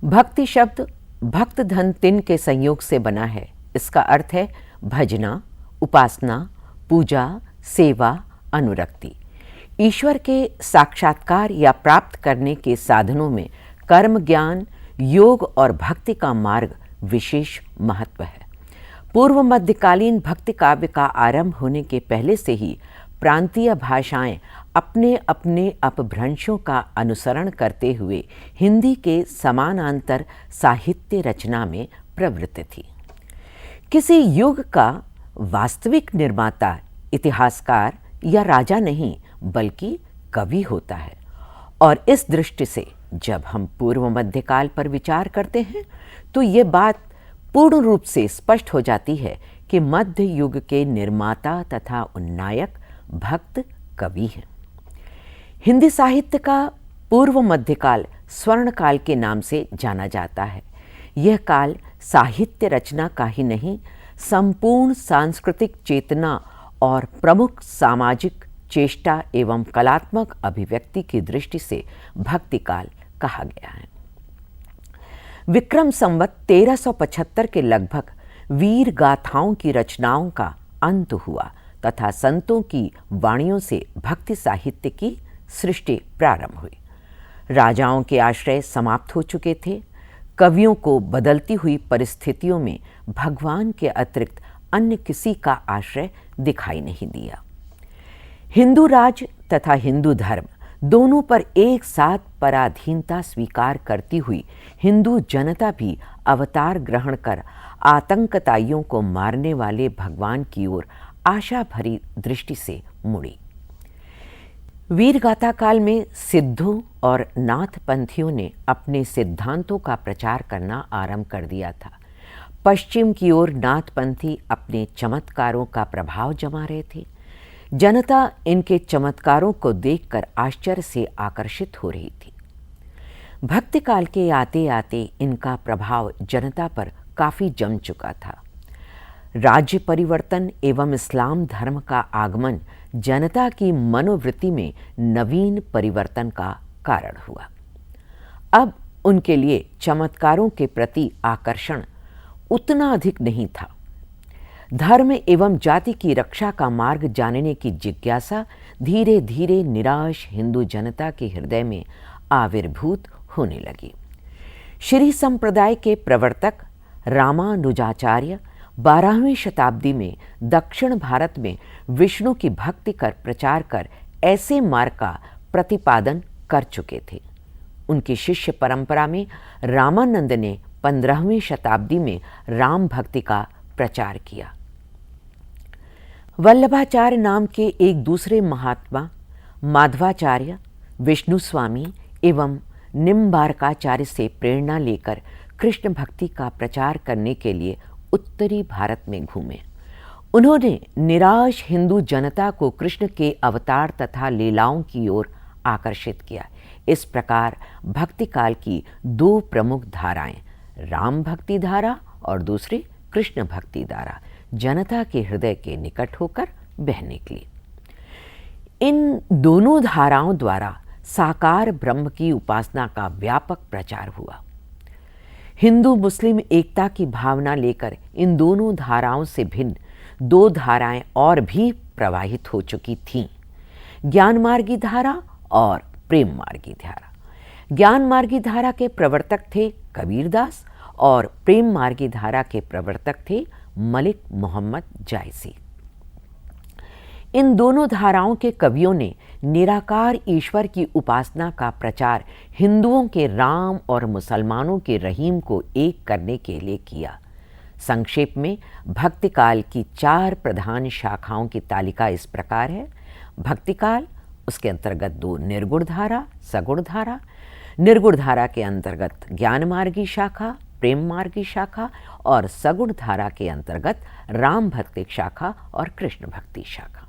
भक्ति शब्द भक्त धन तिन के संयोग से बना है। इसका अर्थ है भजना, उपासना, पूजा, सेवा, अनुरक्ति। ईश्वर के साक्षात्कार या प्राप्त करने के साधनों में कर्म, ज्ञान, योग और भक्ति का मार्ग विशेष महत्व है। पूर्व मध्यकालीन भक्ति काव्य का आरंभ होने के पहले से ही प्रांतीय भाषाएं अपने अपने अपभ्रंशों का अनुसरण करते हुए हिंदी के समानांतर साहित्य रचना में प्रवृत्त थी। किसी युग का वास्तविक निर्माता इतिहासकार या राजा नहीं बल्कि कवि होता है, और इस दृष्टि से जब हम पूर्व मध्यकाल पर विचार करते हैं तो ये बात पूर्ण रूप से स्पष्ट हो जाती है कि मध्य युग के निर्माता तथा उन्नायक भक्त कवि हैं। हिंदी साहित्य का पूर्व मध्यकाल स्वर्ण काल के नाम से जाना जाता है। यह काल साहित्य रचना का ही नहीं, संपूर्ण सांस्कृतिक चेतना और प्रमुख सामाजिक चेष्टा एवं कलात्मक अभिव्यक्ति की दृष्टि से भक्ति काल कहा गया है। विक्रम संवत 1375 के लगभग वीर गाथाओं की रचनाओं का अंत हुआ तथा संतों की वाणियों से भक्ति साहित्य की सृष्टि प्रारंभ हुई। राजाओं के आश्रय समाप्त हो चुके थे। कवियों को बदलती हुई परिस्थितियों में भगवान के अतिरिक्त अन्य किसी का आश्रय दिखाई नहीं दिया। हिंदू राज तथा हिंदू धर्म दोनों पर एक साथ पराधीनता स्वीकार करती हुई हिंदू जनता भी अवतार ग्रहण कर आतंकताइयों को मारने वाले भगवान की ओर आशा भरी दृष्टि से मुड़ी। वीरगाथा काल में सिद्धों और नाथपंथियों ने अपने सिद्धांतों का प्रचार करना आरंभ कर दिया था। पश्चिम की ओर नाथपंथी अपने चमत्कारों का प्रभाव जमा रहे थे। जनता इनके चमत्कारों को देखकर आश्चर्य से आकर्षित हो रही थी। भक्ति काल के आते आते इनका प्रभाव जनता पर काफी जम चुका था। राज्य परिवर्तन एवं इस्लाम धर्म का आगमन जनता की मनोवृत्ति में नवीन परिवर्तन का कारण हुआ। अब उनके लिए चमत्कारों के प्रति आकर्षण उतना अधिक नहीं था। धर्म एवं जाति की रक्षा का मार्ग जानने की जिज्ञासा धीरे धीरे निराश हिंदू जनता के हृदय में आविर्भूत होने लगी। श्री संप्रदाय के प्रवर्तक रामानुजाचार्य 12वीं शताब्दी में दक्षिण भारत में विष्णु की भक्ति कर प्रचार कर ऐसे मार्ग का प्रतिपादन कर चुके थे। उनकी शिष्य परंपरा में रामानंद ने 15वीं शताब्दी में राम भक्ति का प्रचार किया। वल्लभाचार्य नाम के एक दूसरे महात्मा माधवाचार्य, विष्णु स्वामी एवं निम्बारकाचार्य से प्रेरणा लेकर कृष्ण भक्ति का प्रचार करने के लिए उत्तरी भारत में घूमे। उन्होंने निराश हिंदू जनता को कृष्ण के अवतार तथा लीलाओं की ओर आकर्षित किया। इस प्रकार भक्ति काल की दो प्रमुख धाराएं, राम भक्ति धारा और दूसरी कृष्ण भक्ति धारा, जनता के हृदय के निकट होकर बह निकली। इन दोनों धाराओं द्वारा साकार ब्रह्म की उपासना का व्यापक प्रचार हुआ। हिंदू मुस्लिम एकता की भावना लेकर इन दोनों धाराओं से भिन्न दो धाराएं और भी प्रवाहित हो चुकी थीं, ज्ञान मार्गी धारा और प्रेम मार्गी धारा। ज्ञान मार्गी धारा के प्रवर्तक थे कबीरदास और प्रेम मार्गी धारा के प्रवर्तक थे मलिक मोहम्मद जायसी। इन दोनों धाराओं के कवियों ने निराकार ईश्वर की उपासना का प्रचार हिंदुओं के राम और मुसलमानों के रहीम को एक करने के लिए किया। संक्षेप में भक्ति काल की 4 प्रधान शाखाओं की तालिका इस प्रकार है। भक्ति काल, उसके अंतर्गत 2 निर्गुण धारा, सगुण धारा। निर्गुण धारा के अंतर्गत ज्ञान मार्गी शाखा, प्रेम मार्गी शाखा और सगुण धारा के अंतर्गत राम भक्ति शाखा और कृष्ण भक्ति शाखा।